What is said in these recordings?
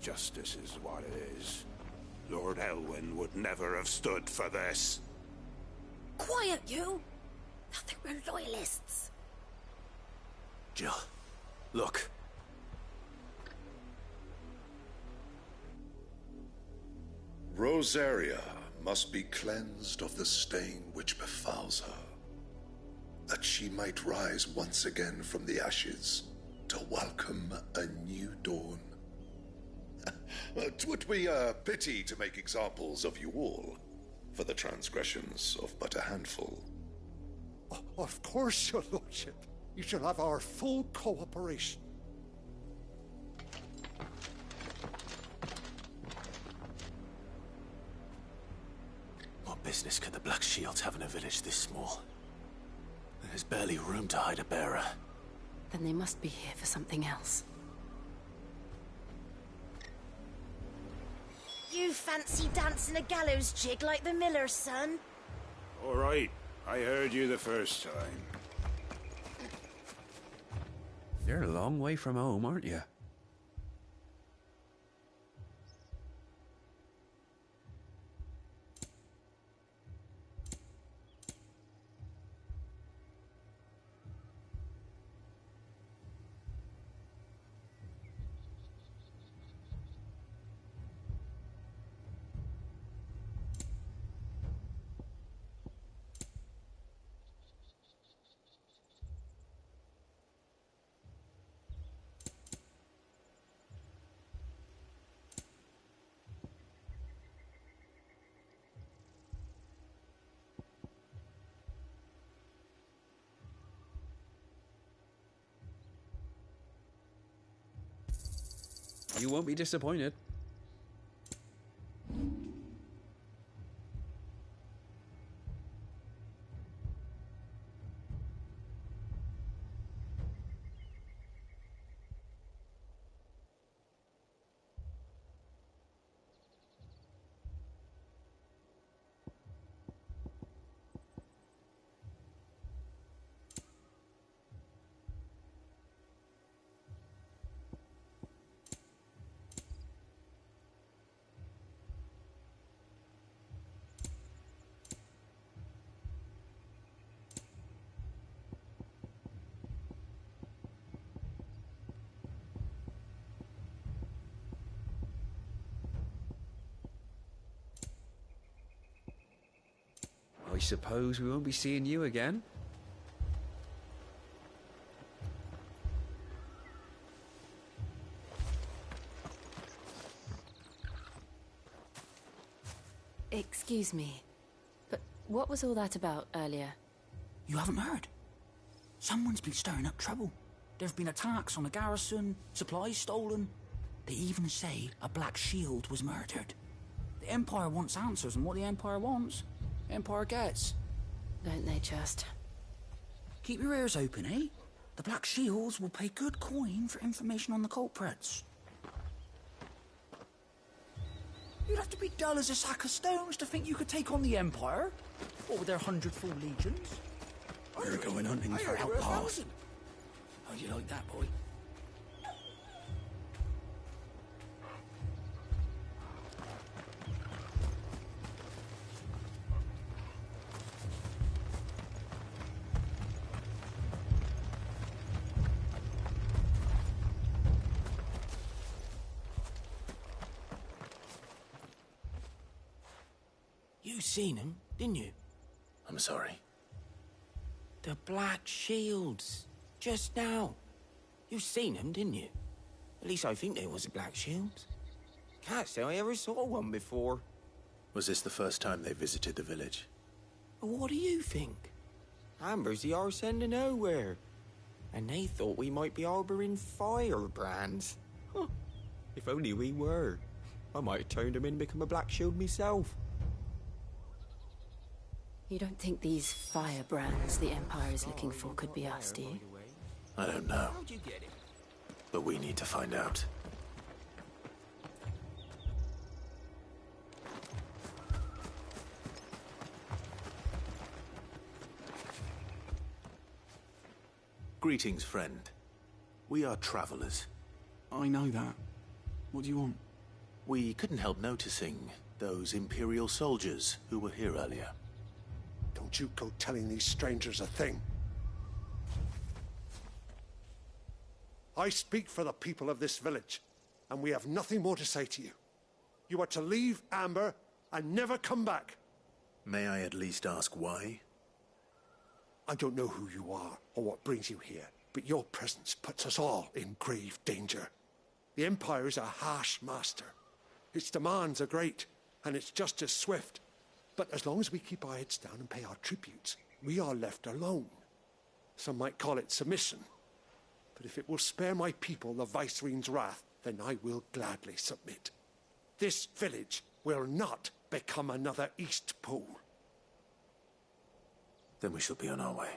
Justice is what it is. Lord Elwyn would never have stood for this. Quiet, you! Thought they were loyalists. Jill, look. Rosaria must be cleansed of the stain which befouls her, that she might rise once again from the ashes to welcome a new dawn. 'Twould be a pity to make examples of you all, for the transgressions of but a handful. Of course, your lordship. You shall have our full cooperation. What business could the Black Shields have in a village this small? There's barely room to hide a bearer. Then they must be here for something else. You fancy dancing a gallows jig like the miller's son? All right, I heard you the first time. You're a long way from home, aren't you? You won't be disappointed. I suppose we won't be seeing you again. Excuse me, but what was all that about earlier? You haven't heard? Someone's been stirring up trouble. There have been attacks on the garrison, supplies stolen. They even say a Black Shield was murdered. The Empire wants answers, and what the Empire wants, the Empire gets. Don't they just? Keep your ears open, eh? The Black Shields will pay good coin for information on the culprits. You'd have to be dull as a sack of stones to think you could take on the Empire. What with their 100-full legions? We're going hunting for outlaws. How'd you like that, boy? You seen him, didn't you? I'm sorry. The Black Shields. Just now. You seen them, didn't you? At least I think there was a Black Shields. Can't say I ever saw one before. Was this the first time they visited the village? But what do you think? Amber's the arse end of nowhere. And they thought we might be harbouring firebrands. Huh. If only we were. I might have turned them in and become a Black Shield myself. You don't think these firebrands the Empire is looking for could be us, do you? I don't know. How'd you get it? But we need to find out. Greetings, friend. We are travelers. I know that. What do you want? We couldn't help noticing those Imperial soldiers who were here earlier. Don't you go telling these strangers a thing. I speak for the people of this village, and we have nothing more to say to you. You are to leave Amber and never come back. May I at least ask why? I don't know who you are or what brings you here, but your presence puts us all in grave danger. The Empire is a harsh master. Its demands are great, and its justice swift. But as long as we keep our heads down and pay our tributes, we are left alone. Some might call it submission. But if it will spare my people the Viceroy's wrath, then I will gladly submit. This village will not become another East Pole. Then we shall be on our way.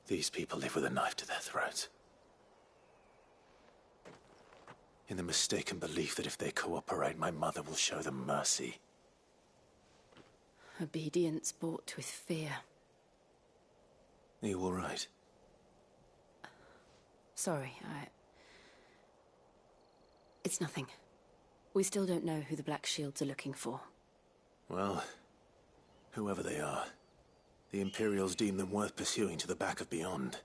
These people live with a knife to their throats. In the mistaken belief that if they cooperate, my mother will show them mercy. Obedience bought with fear. Are you all right? Sorry, It's nothing. We still don't know who the Black Shields are looking for. Well, whoever they are, the Imperials deem them worth pursuing to the back of beyond.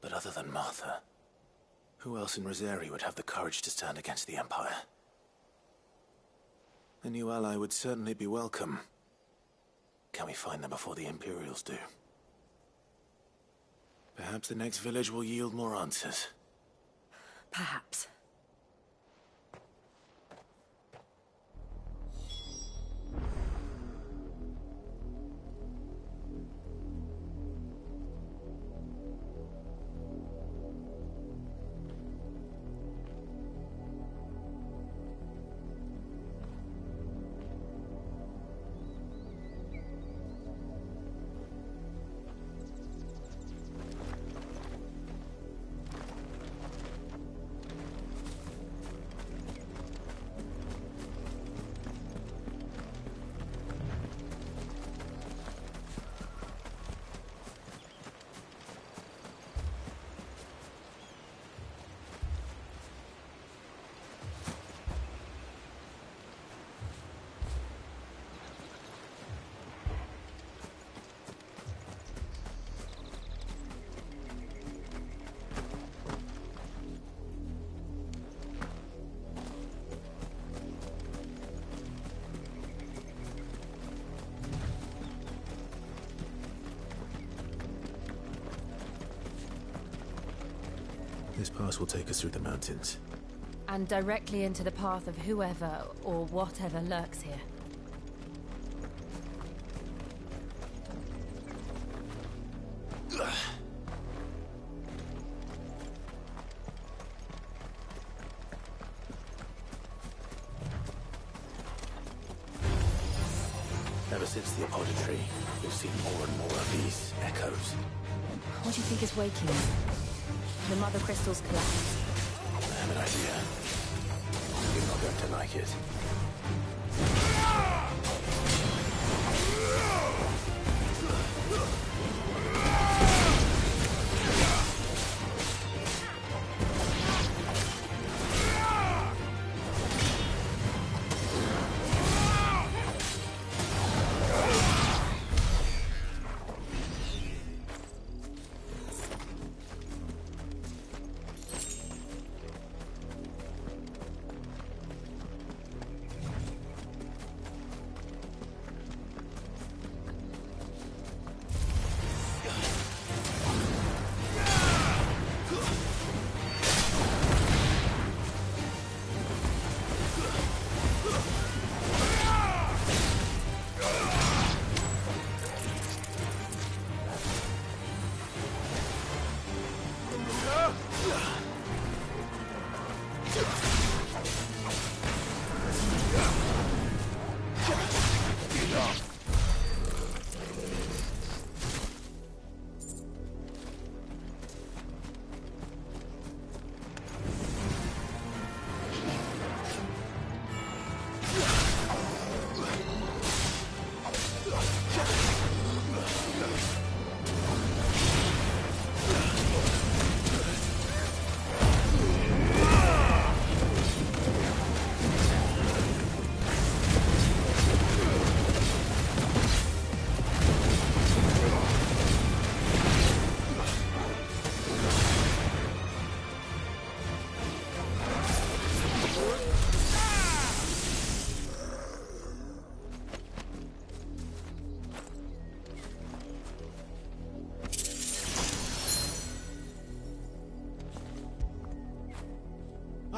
But other than Martha, who else in Rosaria would have the courage to stand against the Empire? A new ally would certainly be welcome. Can we find them before the Imperials do? Perhaps the next village will yield more answers. Perhaps. This pass will take us through the mountains. And directly into the path of whoever or whatever lurks here. Ever since the apothecary, we've seen more and more of these echoes. What do you think is waking them? The mother crystals collapse. I have an idea. You're not going to like it.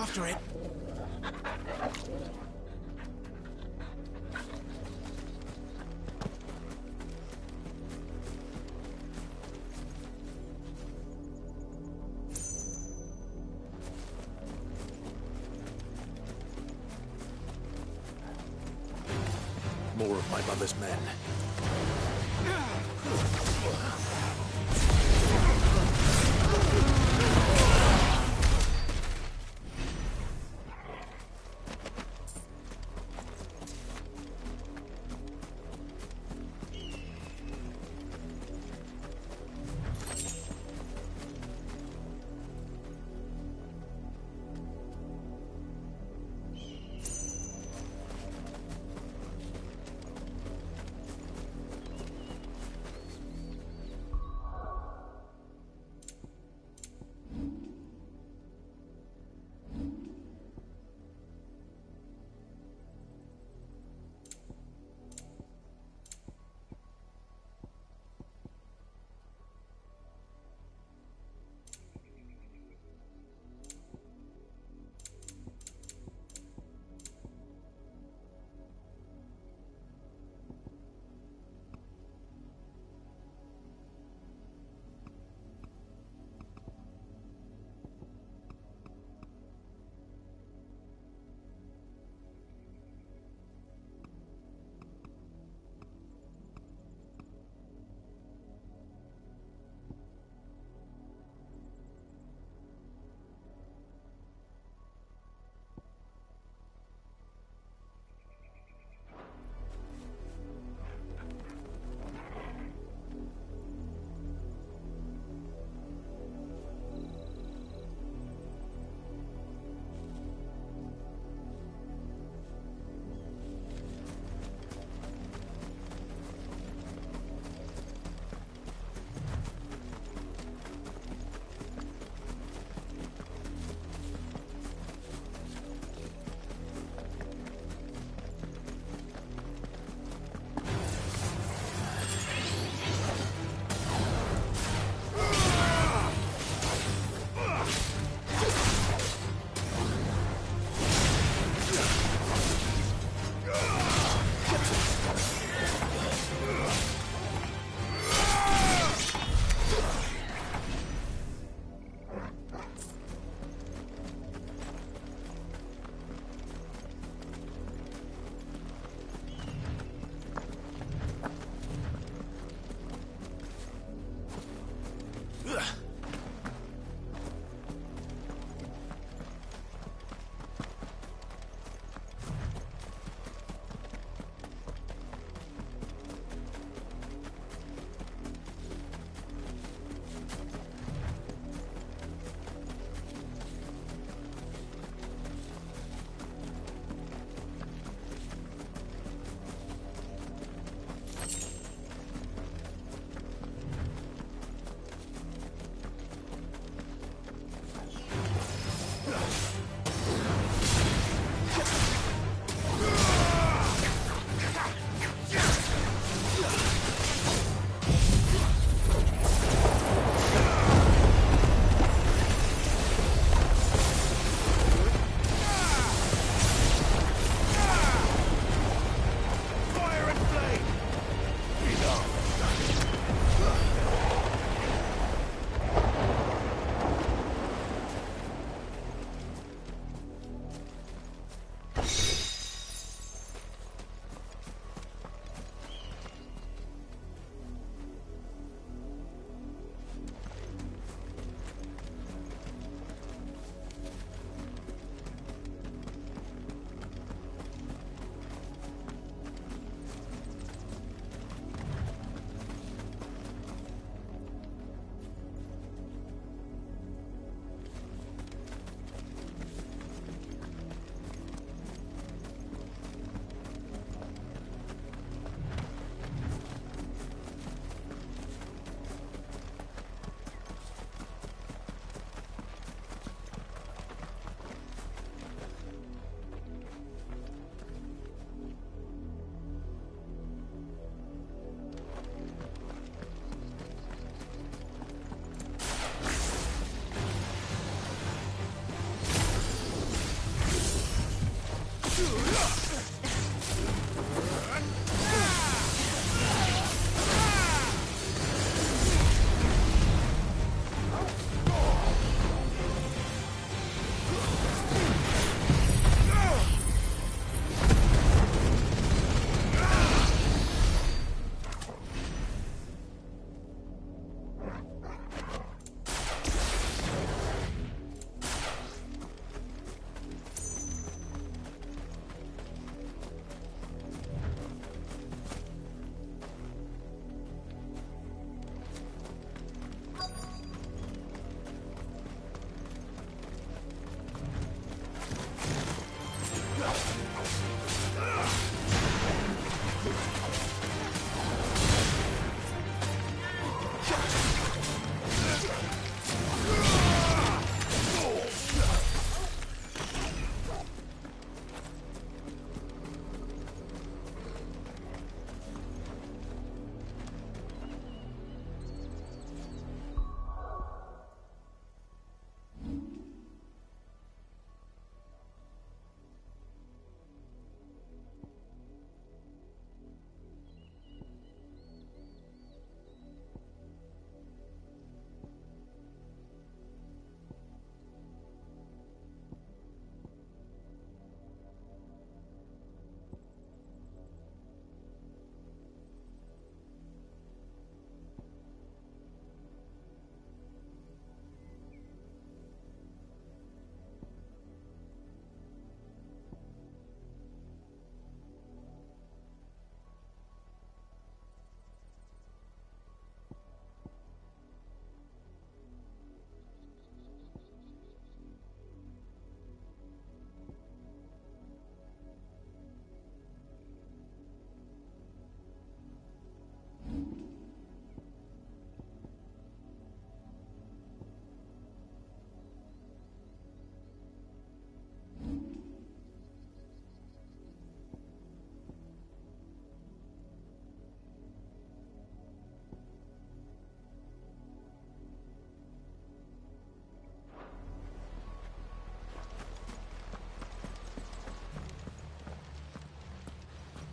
After it. More of my mother's men.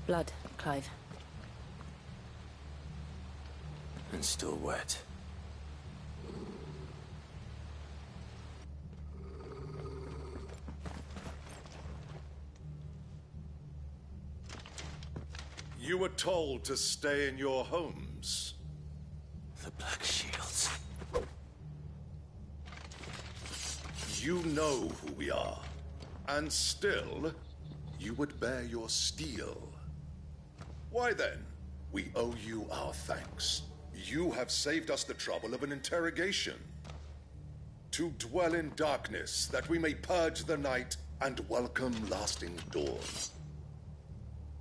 Blood, Clive. And still wet. You were told to stay in your homes. The Black Shields. You know who we are. And still, you would bear your steel. Why then, we owe you our thanks. You have saved us the trouble of an interrogation. To dwell in darkness, that we may purge the night and welcome lasting dawn.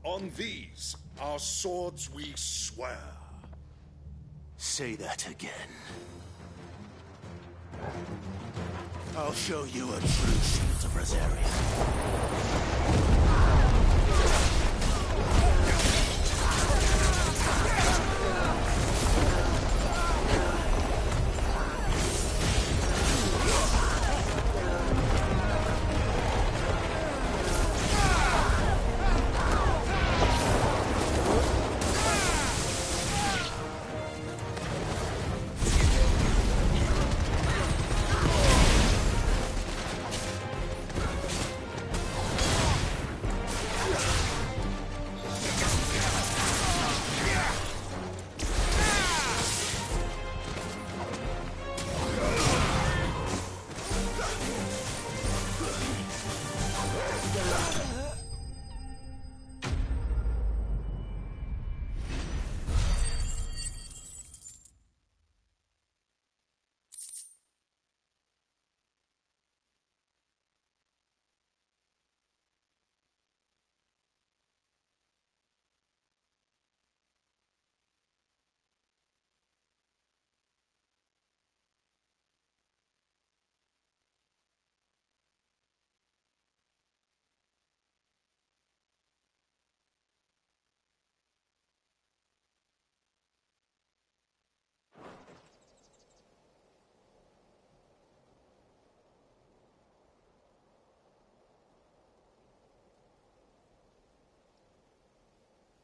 On these, our swords we swear. Say that again. I'll show you a true shield of Rosaria.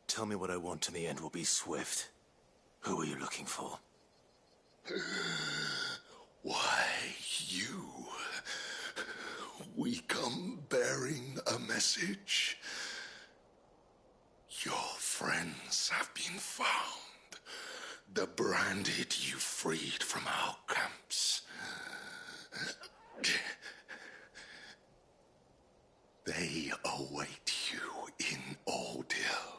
Tell me what I want and the end will be swift. Who are you looking for? Why, you. We come bearing a message. Your friends have been found. The branded you freed from our camps. They await you in Ordeal.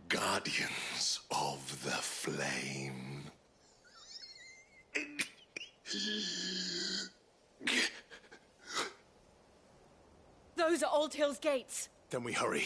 Guardians of the Flame. Those are Old Hill's gates. Then we hurry.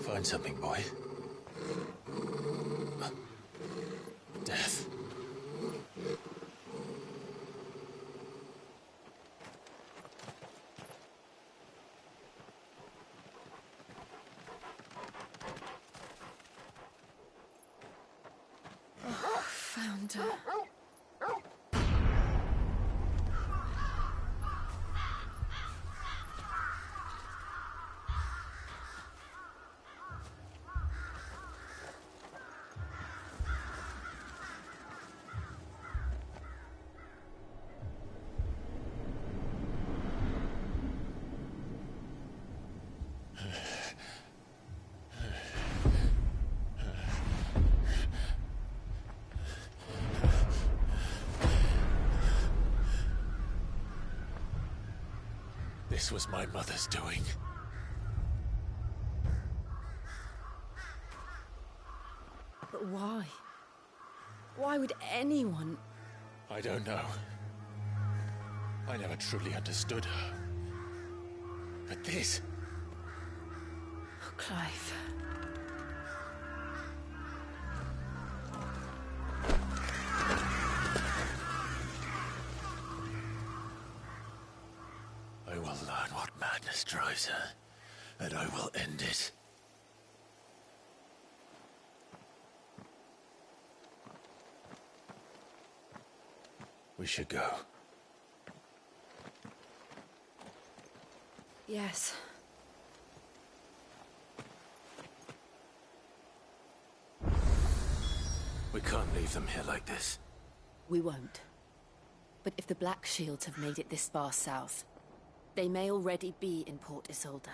Find something, boy. Death. Found her. This was my mother's doing. But why? Why would anyone... I don't know. I never truly understood her. But this... Oh, Clive. I will learn what madness drives her, and I will end it. We should go. Yes. We can't leave them here like this. We won't. But if the Black Shields have made it this far south, they may already be in Port Isolde.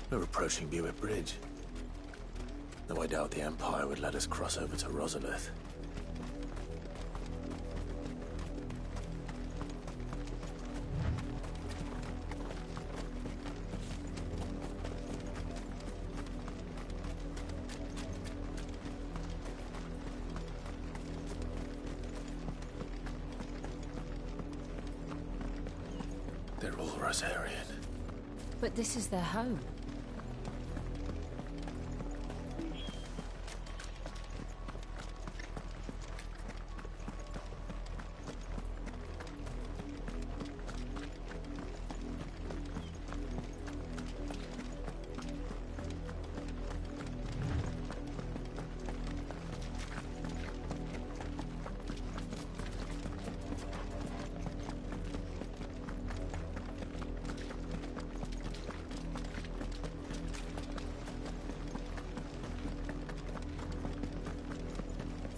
We're approaching Buick Bridge. Though I doubt the Empire would let us cross over to Rosalith. They're all Rosarian. But this is their home.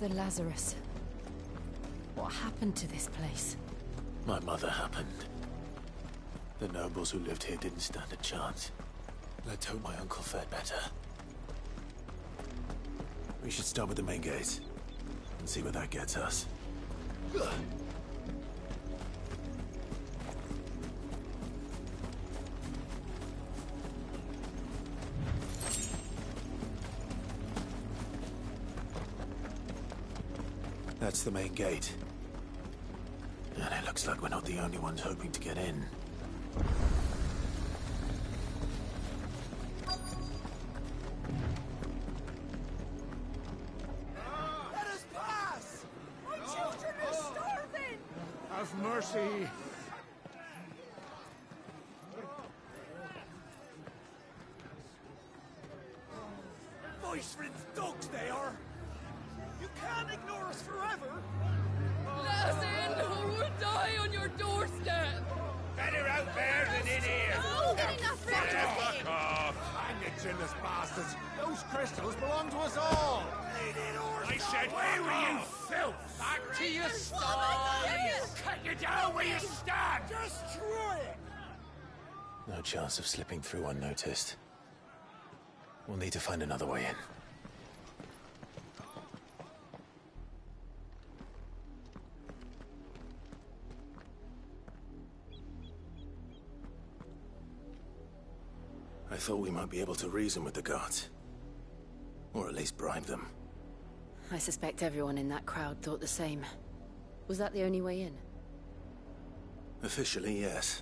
The Lazarus. What happened to this place? My mother happened. The nobles who lived here didn't stand a chance. Let's hope my uncle fared better. We should start with the main gate and see where that gets us. That's the main gate. And it looks like we're not the only ones hoping to get in. Let us pass! My children are starving! Have mercy! Voice-rinsed dogs they are! You can't ignore us forever! Let us in, or we'll die on your doorstep! Better out there than in here! Oh, get enough round Fuck off! Hang it, chinless bastards! Those crystals belong to us all! I said, where were you, filth? Back to your stalls! Cut you down where you stand! Destroy it! No chance of slipping through unnoticed. We'll need to find another way in. I thought we might be able to reason with the guards. Or at least bribe them. I suspect everyone in that crowd thought the same. Was that the only way in? Officially, yes.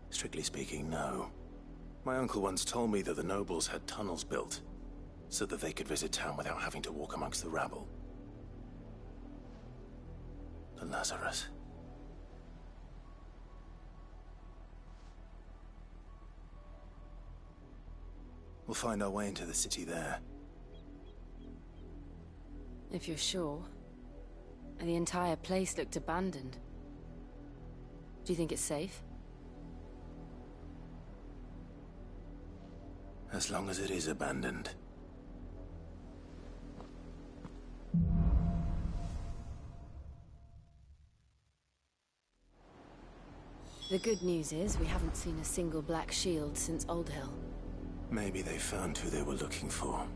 Strictly speaking, no. My uncle once told me that the nobles had tunnels built, so that they could visit town without having to walk amongst the rabble. The Lazarus. We'll find our way into the city there. If you're sure. The entire place looked abandoned. Do you think it's safe? As long as it is abandoned. It The good news is we haven't seen a single black shield since Old Hill. Maybe they found who they were looking for.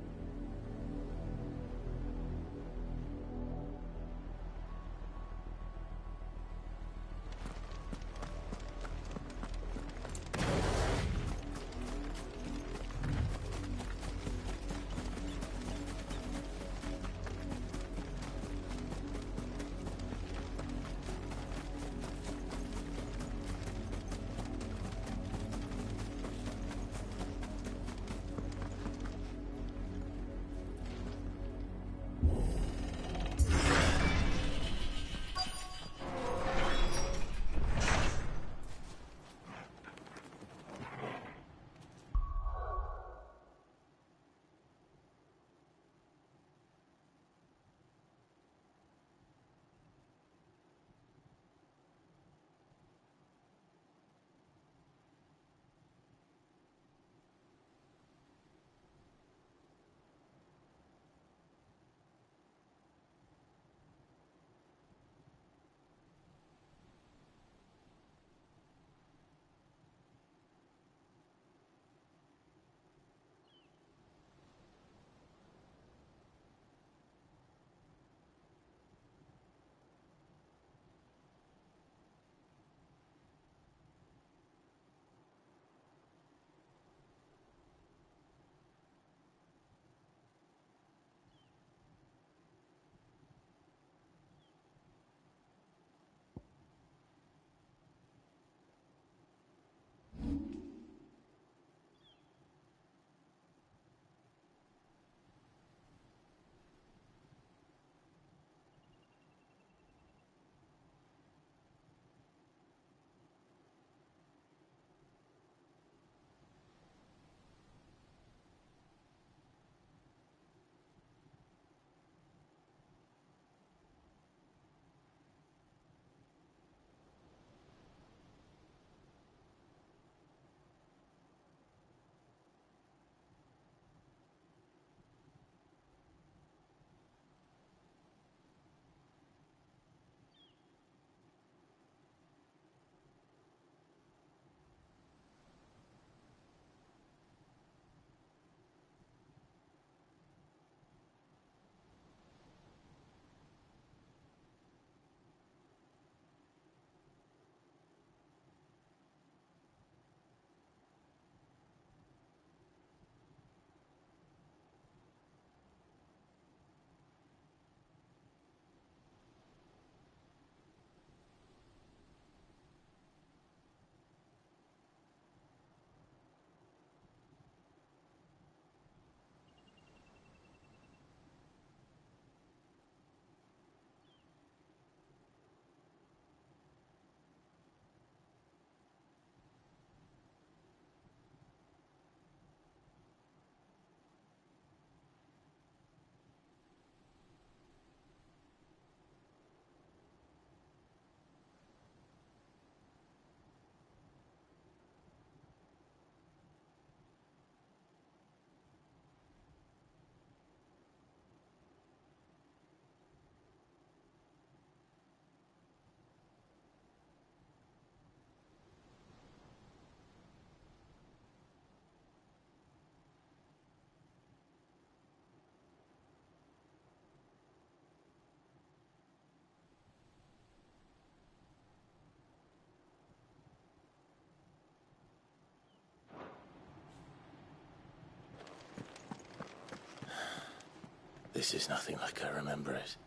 This is nothing like I remember it.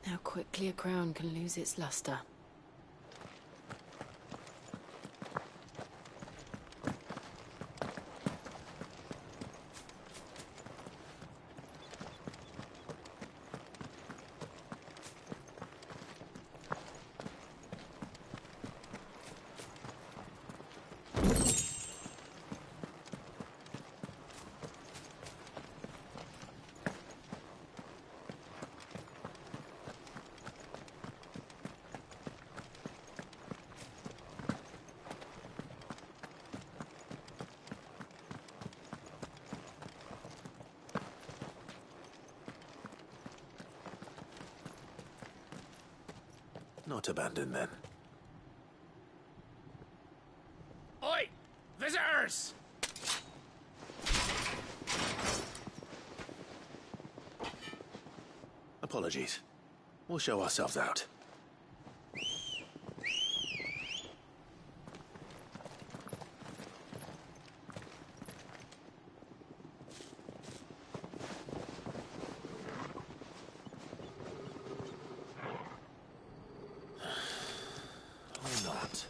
How quickly a crown can lose its luster. Not abandoned, then. Oi! Visitors! Apologies. We'll show ourselves out. Or not.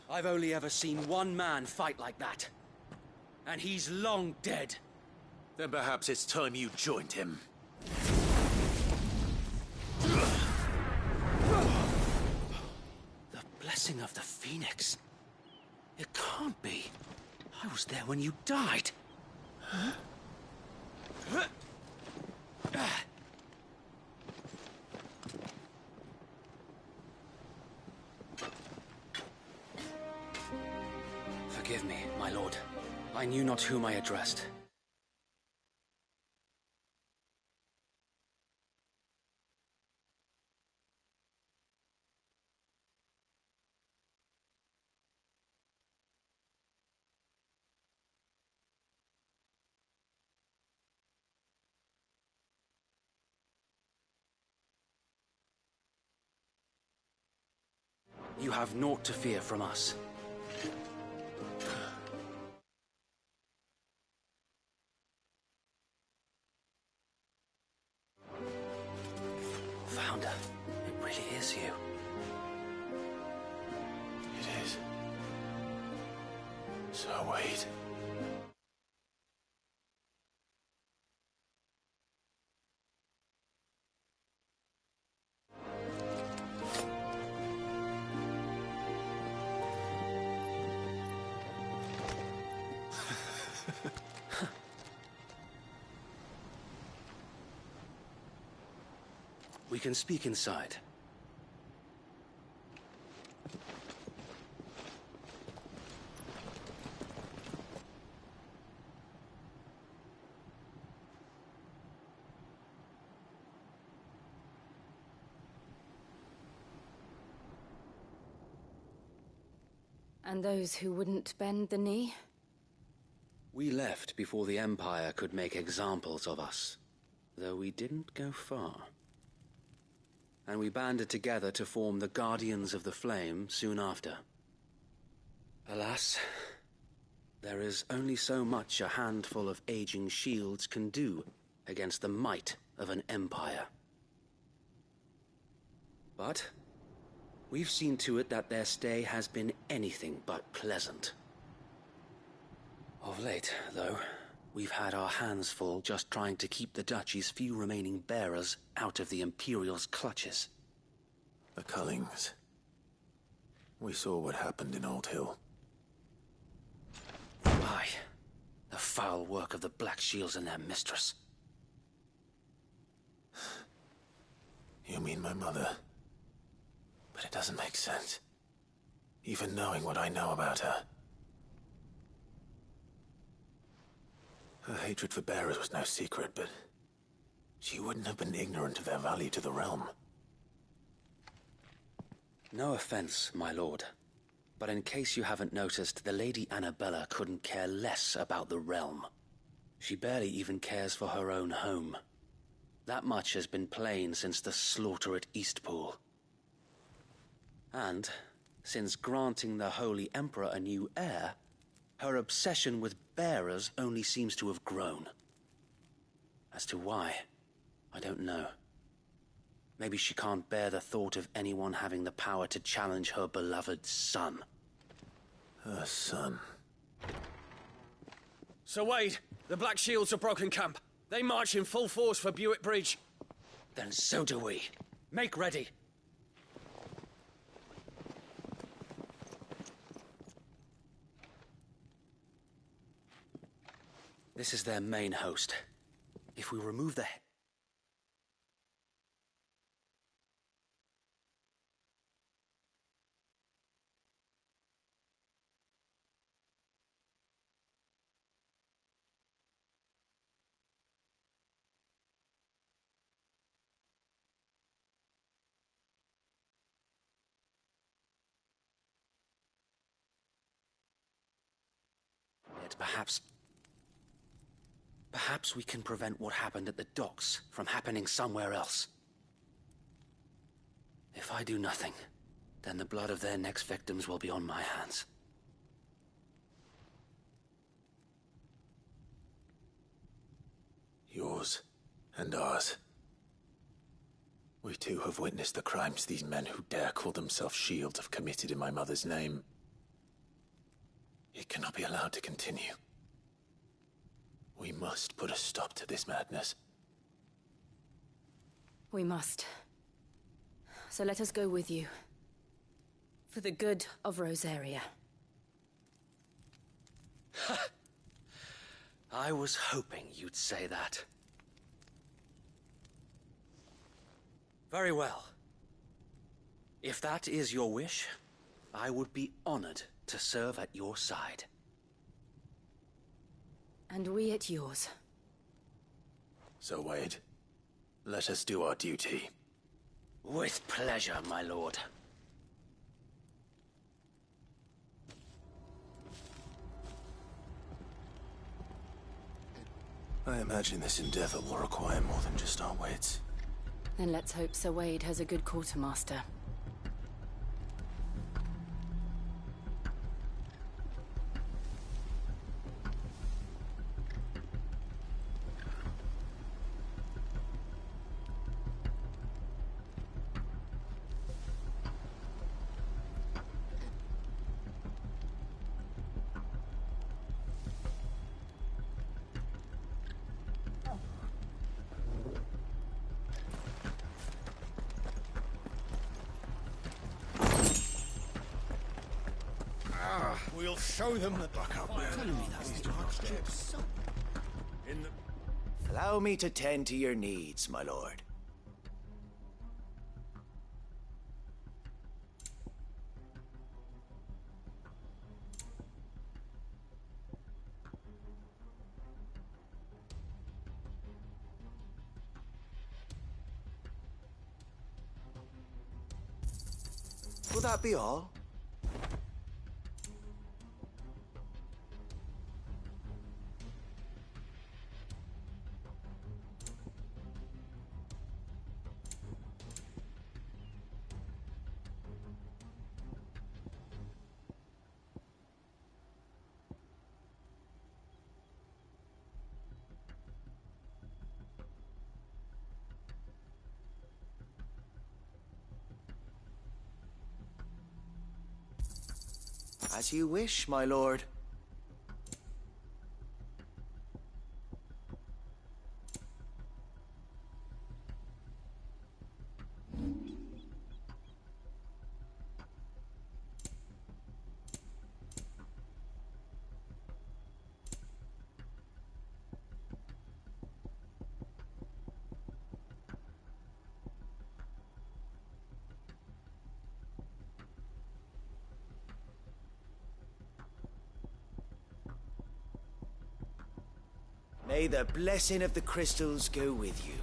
I've only ever seen one man fight like that. And he's long dead. Then perhaps it's time you joined him. The blessing of the Phoenix. It can't be. I was there when you died. Huh? Forgive me, my lord. I knew not whom I addressed. You have naught to fear from us. Founder, it really is you. It is. So wait. We can speak inside. And those who wouldn't bend the knee? We left before the Empire could make examples of us, though we didn't go far. And we banded together to form the Guardians of the Flame soon after. Alas, there is only so much a handful of aging shields can do against the might of an empire. But we've seen to it that their stay has been anything but pleasant. Of late, though, we've had our hands full just trying to keep the Duchy's few remaining bearers out of the Imperial's clutches. The Cullings. We saw what happened in Old Hill. Aye. The foul work of the Black Shields and their mistress. You mean my mother? But it doesn't make sense. Even knowing what I know about her. Her hatred for bearers was no secret, but she wouldn't have been ignorant of their value to the realm. No offense, my lord, but in case you haven't noticed, the Lady Annabella couldn't care less about the realm. She barely even cares for her own home. That much has been plain since the slaughter at Eastpool. And, since granting the Holy Emperor a new heir, her obsession with bearers only seems to have grown. As to why, I don't know. Maybe she can't bear the thought of anyone having the power to challenge her beloved son. Her son. Sir Wade, the Black Shields have broken camp. They march in full force for Buick Bridge. Then so do we. Make ready. This is their main host. If we remove the... Perhaps we can prevent what happened at the docks from happening somewhere else. If I do nothing, then the blood of their next victims will be on my hands. Yours and ours. We too have witnessed the crimes these men who dare call themselves shields have committed in my mother's name. It cannot be allowed to continue. We must put a stop to this madness. We must. So let us go with you. For the good of Rosaria. I was hoping you'd say that. Very well. If that is your wish, I would be honored to serve at your side. And we at yours. So, Wade, let us do our duty. With pleasure, my lord. I imagine this endeavor will require more than just our wits. Then let's hope Sir Wade has a good quartermaster. We'll show them the buck up there. Allow me to tend to your needs, my lord. Will that be all? As you wish, my lord. May the blessing of the crystals go with you.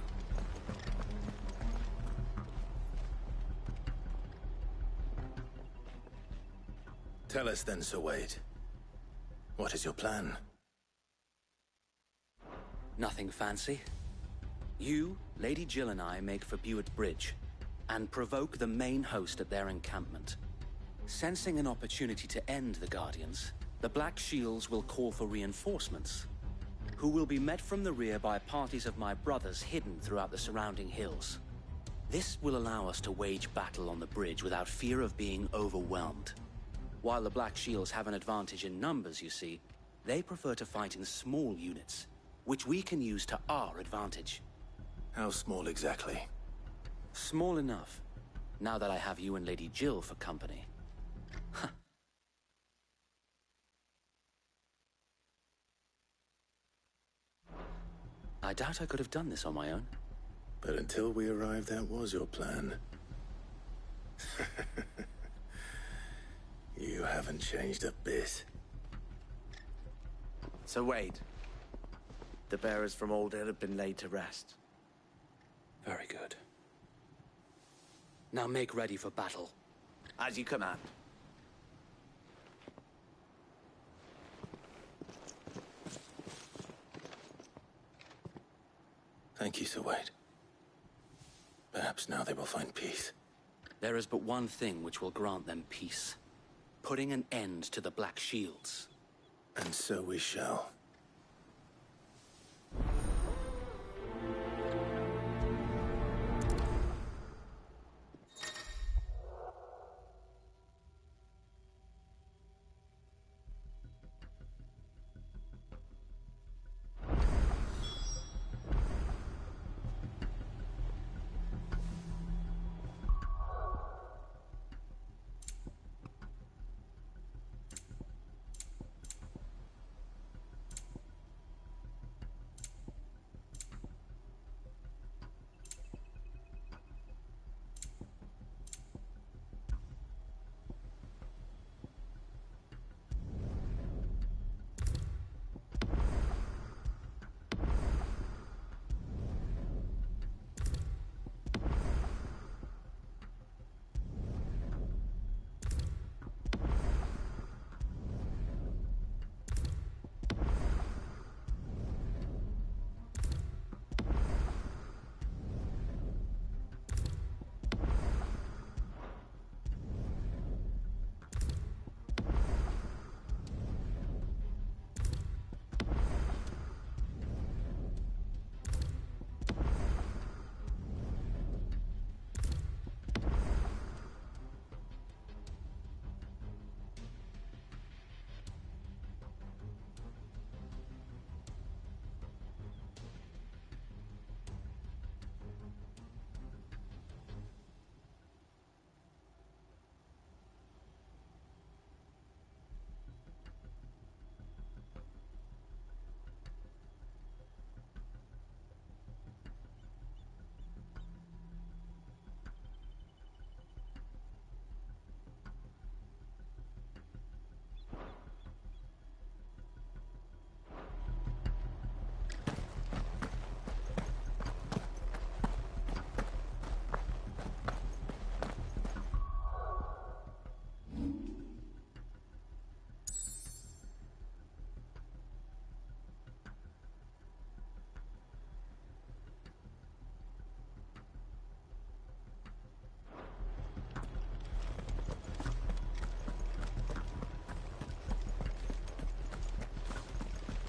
Tell us then, Sir Wade. What is your plan? Nothing fancy. You, Lady Jill and I make for Buick Bridge, and provoke the main host at their encampment. Sensing an opportunity to end the Guardians, the Black Shields will call for reinforcements, who will be met from the rear by parties of my brothers hidden throughout the surrounding hills. This will allow us to wage battle on the bridge without fear of being overwhelmed. While the Black Shields have an advantage in numbers, you see, They prefer to fight in small units, which we can use to our advantage. How small exactly? Small enough, now that I have you and Lady Jill for company. I doubt I could have done this on my own. But until we arrived, that was your plan. You haven't changed a bit. So wait. The bearers from Old Ed have been laid to rest. Very good. Now make ready for battle. As you command. Thank you, Sir Wade. Perhaps now they will find peace. There is but one thing which will grant them peace. Putting an end to the Black Shields. And so we shall.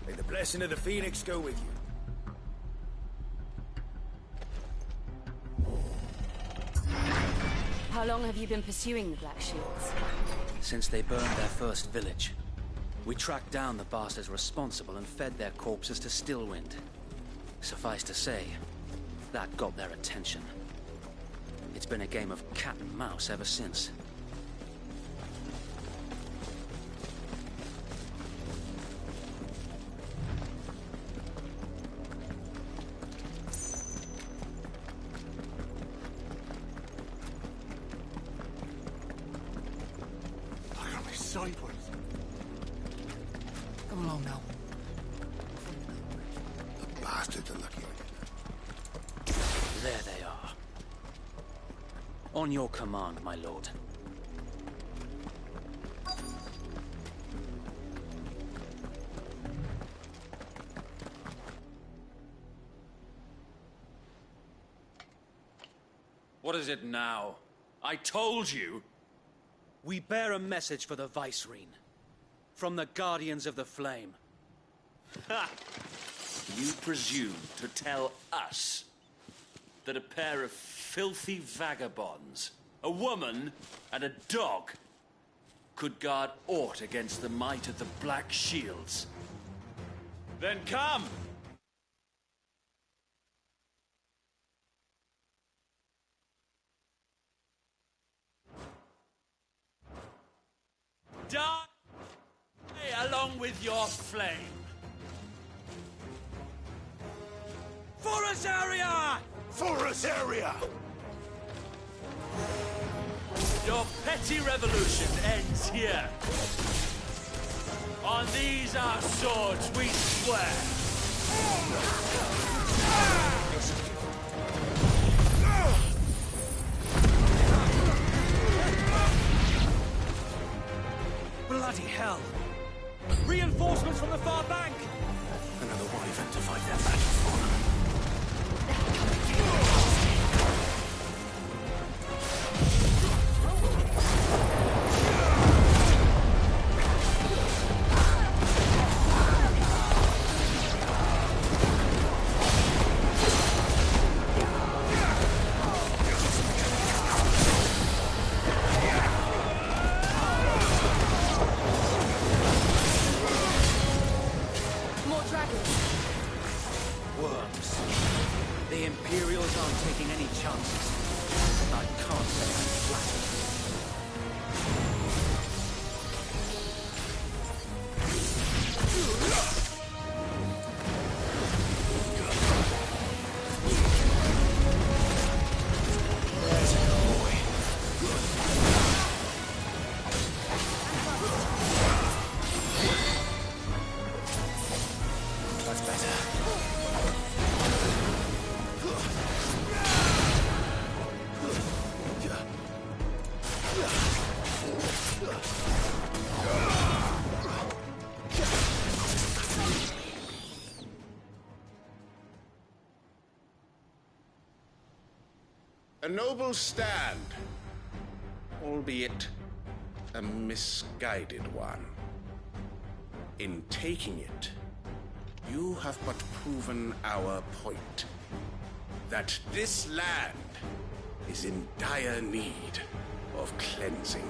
May the blessing of the Phoenix go with you. How long have you been pursuing the Black Shields? Since they burned their first village. We tracked down the bastards responsible and fed their corpses to Stillwind. Suffice to say, that got their attention. It's been a game of cat and mouse ever since. Sideways. Come along now. The bastards are looking at you. There they are. On your command, my lord. What is it now? I told you! We bear a message for the Vicereine. From the Guardians of the Flame. Ha! You presume to tell us that a pair of filthy vagabonds, a woman and a dog, could guard aught against the might of the Black Shields? Then come! Die along with your flame. For ROSARIA! For ROSARIA! Your petty revolution ends here. On these our swords we swear. Bloody hell! Reinforcements from the far bank! Another wyvern to fight their battle for. Worms. The Imperials aren't taking any chances. I can't say I'm flattered. That's better. A noble stand, albeit a misguided one. In taking it, you have but proven our point, that this land is in dire need of cleansing.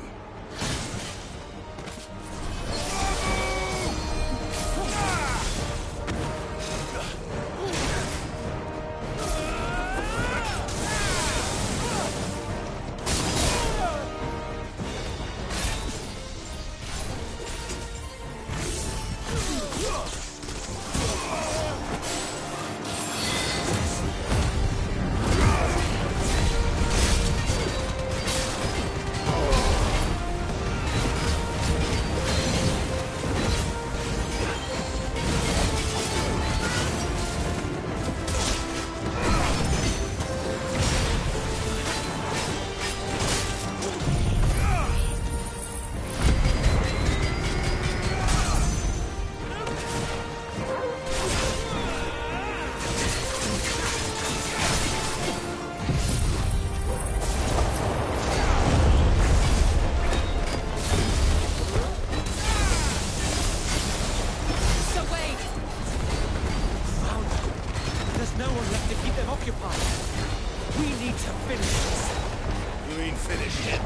No one left to keep them occupied. We need to finish this. You mean finish him?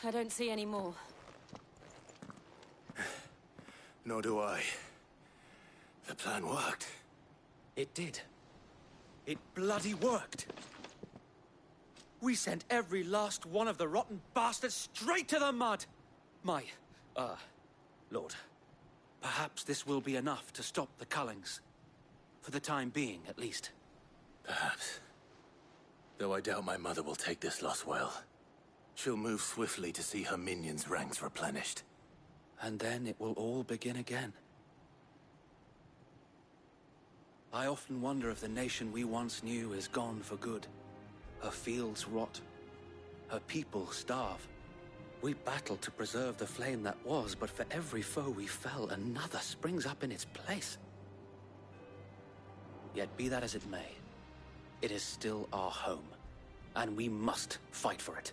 I don't see any more. Nor do I. The plan worked. It did. It bloody worked! We sent every last one of the rotten bastards straight to the mud! Lord, perhaps this will be enough to stop the Cullings. For the time being, at least. Perhaps. Though I doubt my mother will take this loss well. She'll move swiftly to see her minions' ranks replenished. And then it will all begin again. I often wonder if the nation we once knew is gone for good. Her fields rot. Her people starve. We battled to preserve the flame that was, but for every foe we fell, another springs up in its place. Yet be that as it may, it is still our home, and we must fight for it.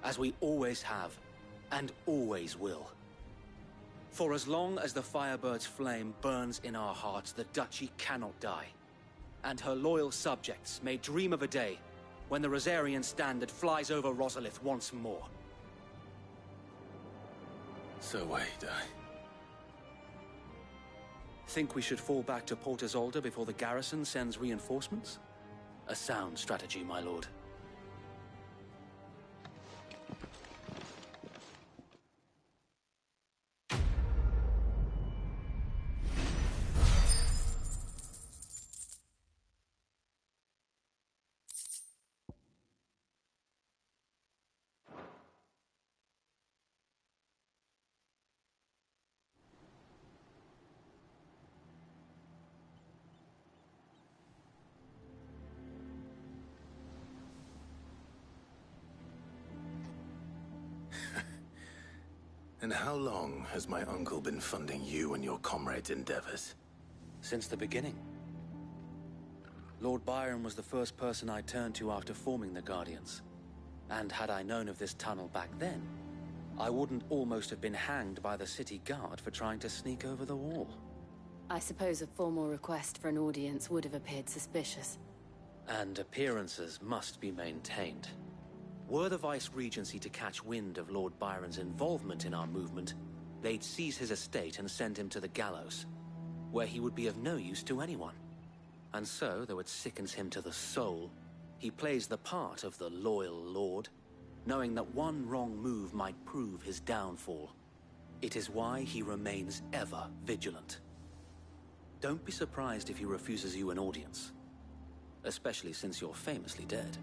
As we always have, and always will. For as long as the Firebird's flame burns in our hearts, the Duchy cannot die. And her loyal subjects may dream of a day when the Rosarian standard flies over Rosalith once more. So wait, Think we should fall back to Port Isolde before the garrison sends reinforcements? A sound strategy, my lord. And how long has my uncle been funding you and your comrades' endeavors? Since the beginning. Lord Byron was the first person I turned to after forming the Guardians. And had I known of this tunnel back then, I wouldn't almost have been hanged by the city guard for trying to sneak over the wall. I suppose a formal request for an audience would have appeared suspicious. And appearances must be maintained. Were the Vice-Regency to catch wind of Lord Byron's involvement in our movement, they'd seize his estate and send him to the gallows, where he would be of no use to anyone. And so, though it sickens him to the soul, he plays the part of the loyal lord, knowing that one wrong move might prove his downfall. It is why he remains ever vigilant. Don't be surprised if he refuses you an audience, especially since you're famously dead.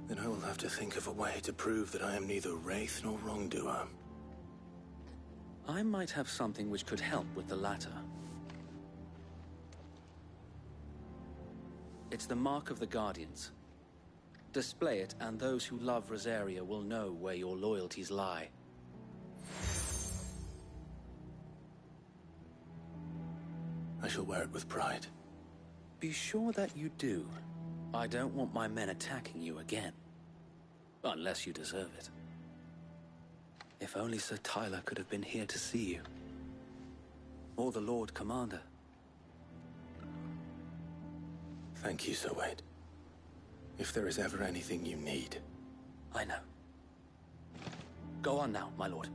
Then I will have to think of a way to prove that I am neither wraith nor wrongdoer. I might have something which could help with the latter. It's the mark of the Guardians. Display it, and those who love Rosaria will know where your loyalties lie. I shall wear it with pride. Be sure that you do. I don't want my men attacking you again. Unless you deserve it. If only Sir Tyler could have been here to see you. Or the Lord Commander. Thank you, Sir Wade. If there is ever anything you need. I know. Go on now, my lord.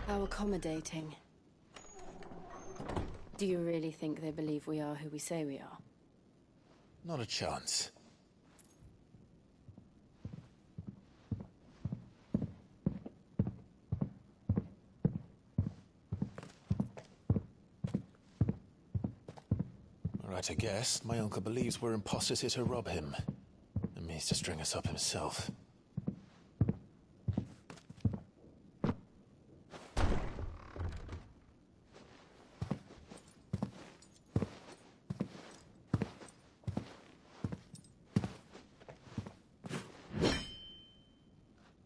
How accommodating. Do you really think they believe we are who we say we are? Not a chance. Right, I guess. My uncle believes we're imposters here to rob him. And means to string us up himself.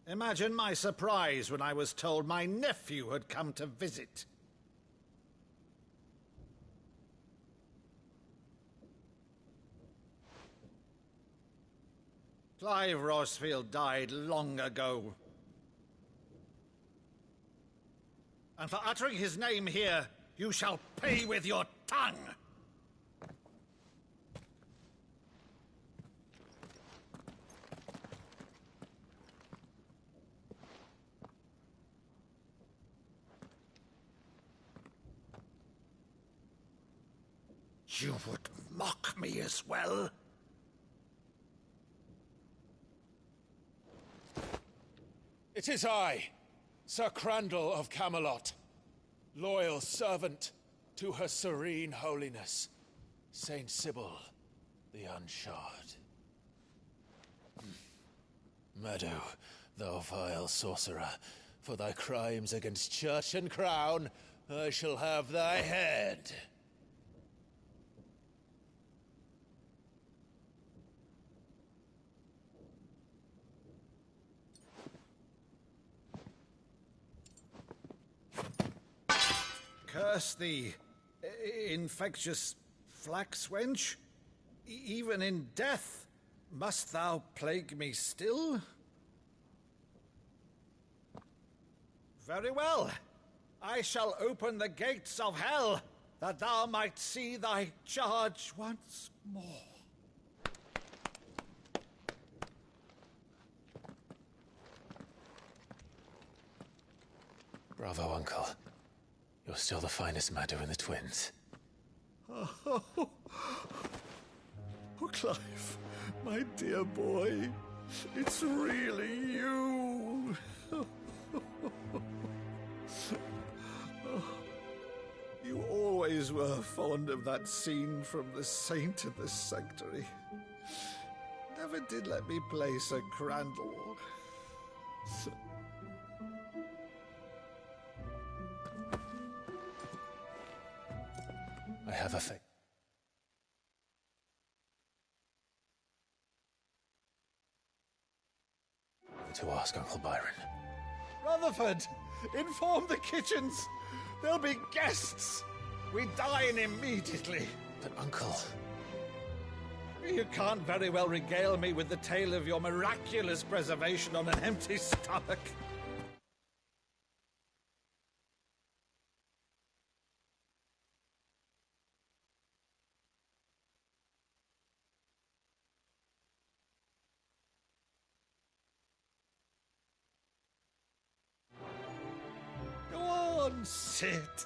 Imagine my surprise when I was told my nephew had come to visit. Clive Rosfield died long ago. And for uttering his name here, you shall pay with your tongue! You would mock me as well? It is I, Sir Crandall of Camelot, loyal servant to Her Serene Holiness, Saint Sybil the Unshod. Meadow, thou vile sorcerer, for thy crimes against church and crown, I shall have thy head. Curse thee, infectious flax wench. Even in death, must thou plague me still? Very well. I shall open the gates of hell, that thou might see thy charge once more. Bravo, Uncle. You're still the finest Maddu in the twins. Oh, Clive, my dear boy, it's really you. You always were fond of that scene from The Saint in the Sanctuary. Never did let me play Sir Crandall. I have a thing to ask Uncle Byron. Rutherford, inform the kitchens. There'll be guests. We dine immediately. But, Uncle... You can't very well regale me with the tale of your miraculous preservation on an empty stomach. Go on, sit.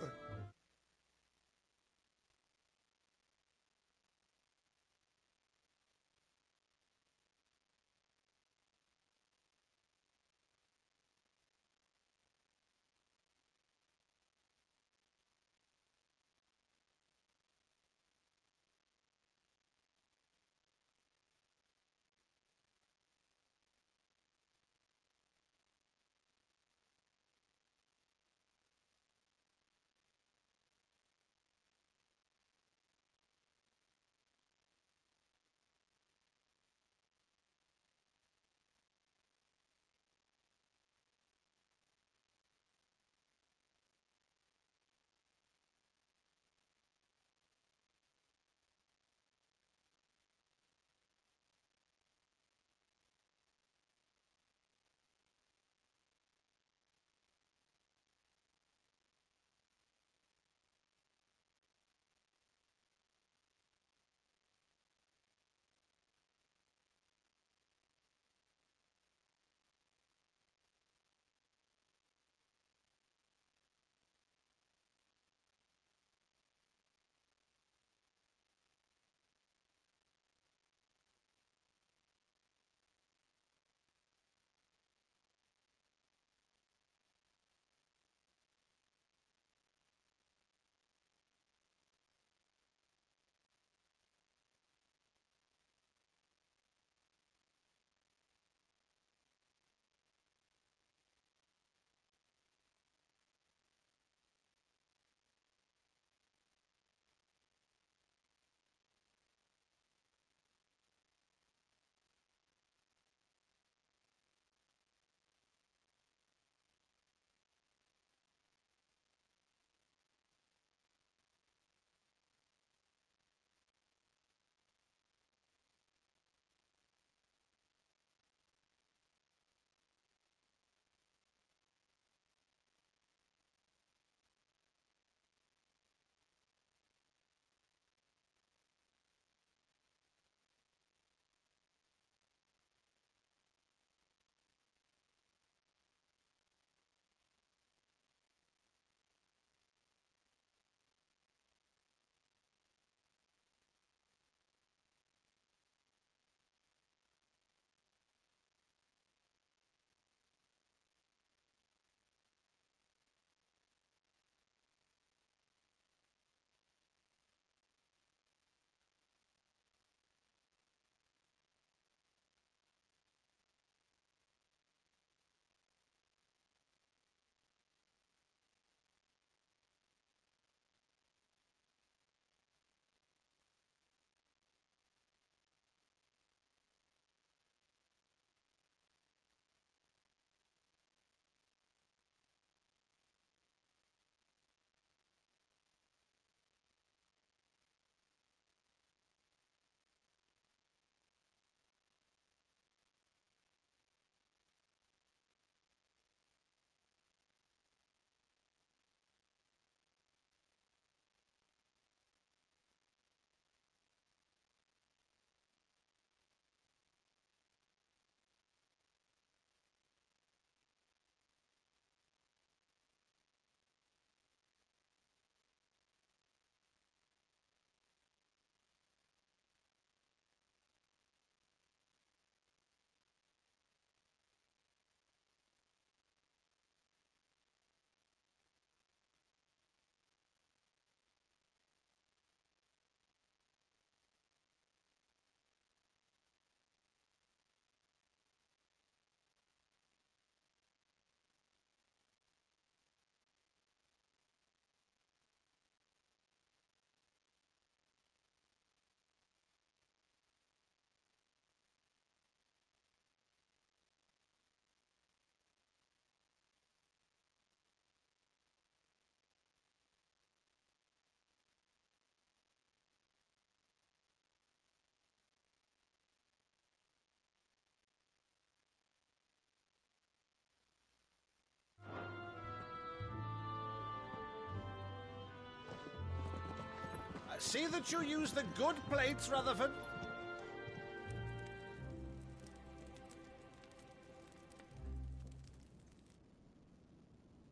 See that you use the good plates, Rutherford.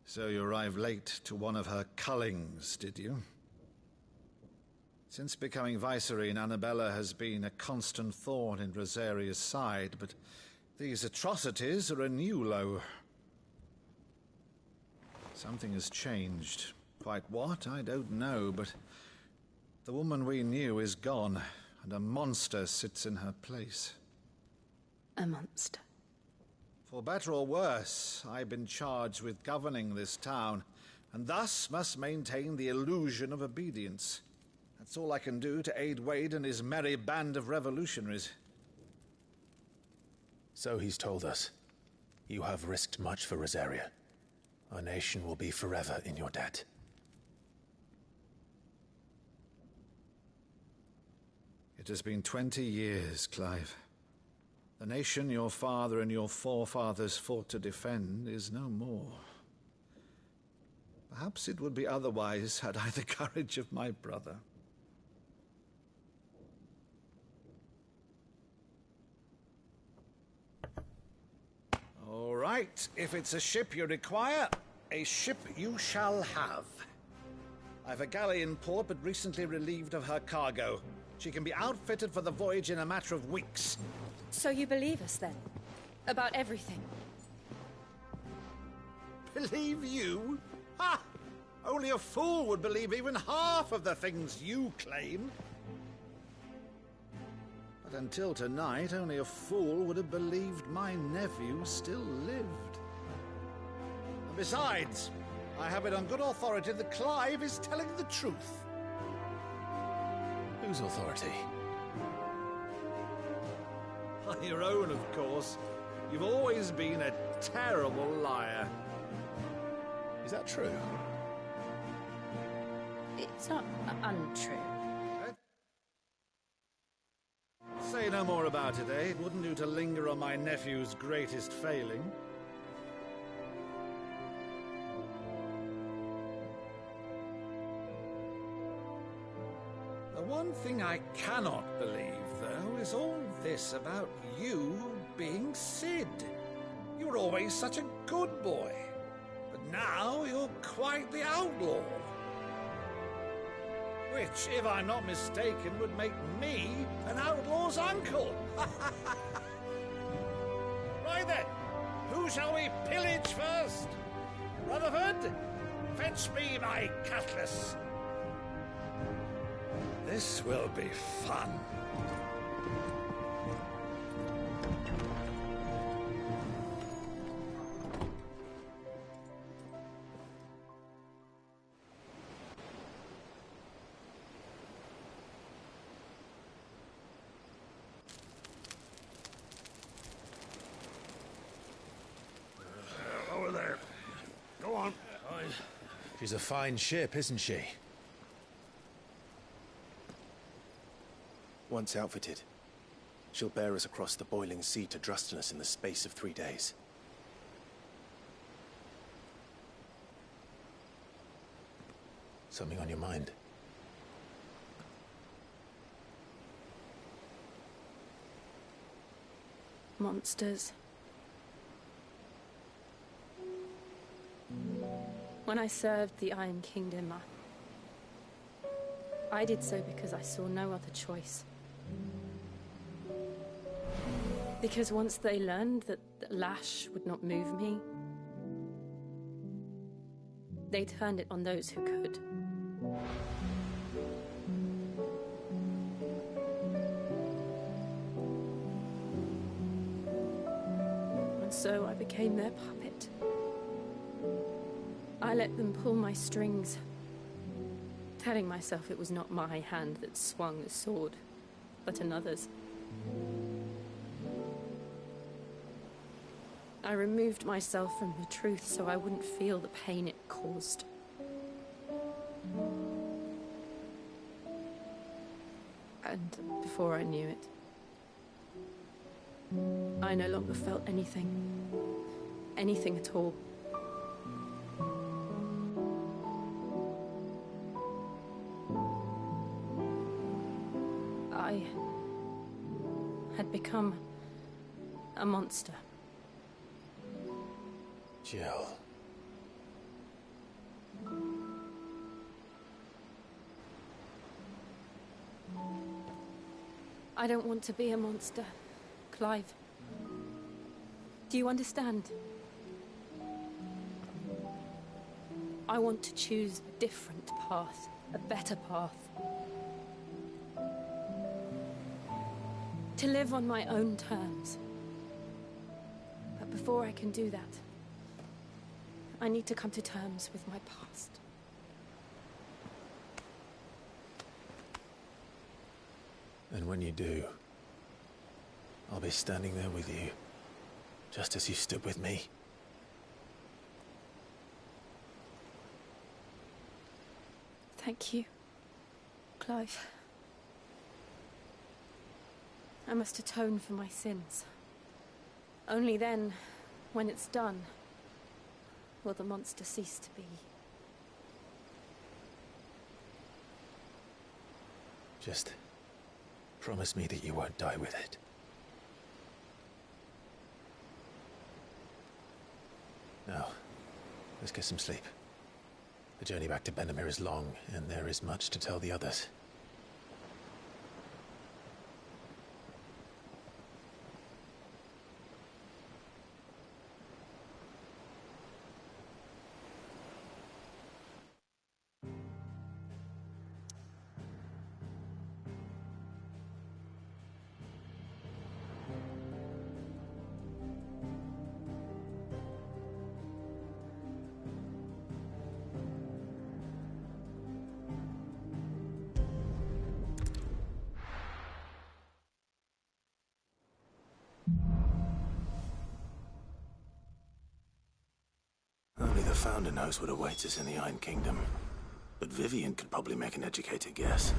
So you arrived late to one of her cullings, did you? Since becoming Vicereine, Annabella has been a constant thorn in Rosaria's side, but these atrocities are a new low. Something has changed. Quite what, I don't know, but the woman we knew is gone, and a monster sits in her place. A monster? For better or worse, I've been charged with governing this town, and thus must maintain the illusion of obedience. That's all I can do to aid Wade and his merry band of revolutionaries. So he's told us. You have risked much for Rosaria. Our nation will be forever in your debt. It has been 20 years, Clive. The nation your father and your forefathers fought to defend is no more. Perhaps it would be otherwise had I the courage of my brother. All right, if it's a ship you require, a ship you shall have. I've a galley in port, but recently relieved of her cargo. She can be outfitted for the voyage in a matter of weeks. So you believe us, then? About everything? Believe you? Ha! Only a fool would believe even half of the things you claim. But until tonight, only a fool would have believed my nephew still lived. And besides, I have it on good authority that Clive is telling the truth. Whose authority? Your own, of course. You've always been a terrible liar. Is that true? It's not untrue. Say no more about it, eh? It wouldn't do to linger on my nephew's greatest failing. The one thing I cannot believe, though, is all this about you being Sid. You were always such a good boy, but now you're quite the outlaw. Which, if I'm not mistaken, would make me an outlaw's uncle. Right then, who shall we pillage first? Rutherford, fetch me my cutlass. This will be fun. Over there. Go on. She's a fine ship, isn't she? Once outfitted, she'll bear us across the boiling sea to Drustinus in the space of 3 days. Something on your mind? Monsters. When I served the Iron Kingdom, I did so because I saw no other choice. Because once they learned that the lash would not move me, they turned it on those who could. And so I became their puppet. I let them pull my strings, telling myself it was not my hand that swung the sword, but another's. I removed myself from the truth so I wouldn't feel the pain it caused. And before I knew it, I no longer felt anything. Anything at all. I had become a monster. Jill. I don't want to be a monster, Clive. Do you understand? I want to choose a different path, a better path. To live on my own terms. But before I can do that, I need to come to terms with my past. And when you do, I'll be standing there with you, just as you stood with me. Thank you, Clive. I must atone for my sins. Only then, when it's done, will the monster cease to be. Just promise me that you won't die with it. Now, let's get some sleep. The journey back to Benamir is long, and there is much to tell the others. Only the Founder knows what awaits us in the Iron Kingdom. But Vivian could probably make an educated guess.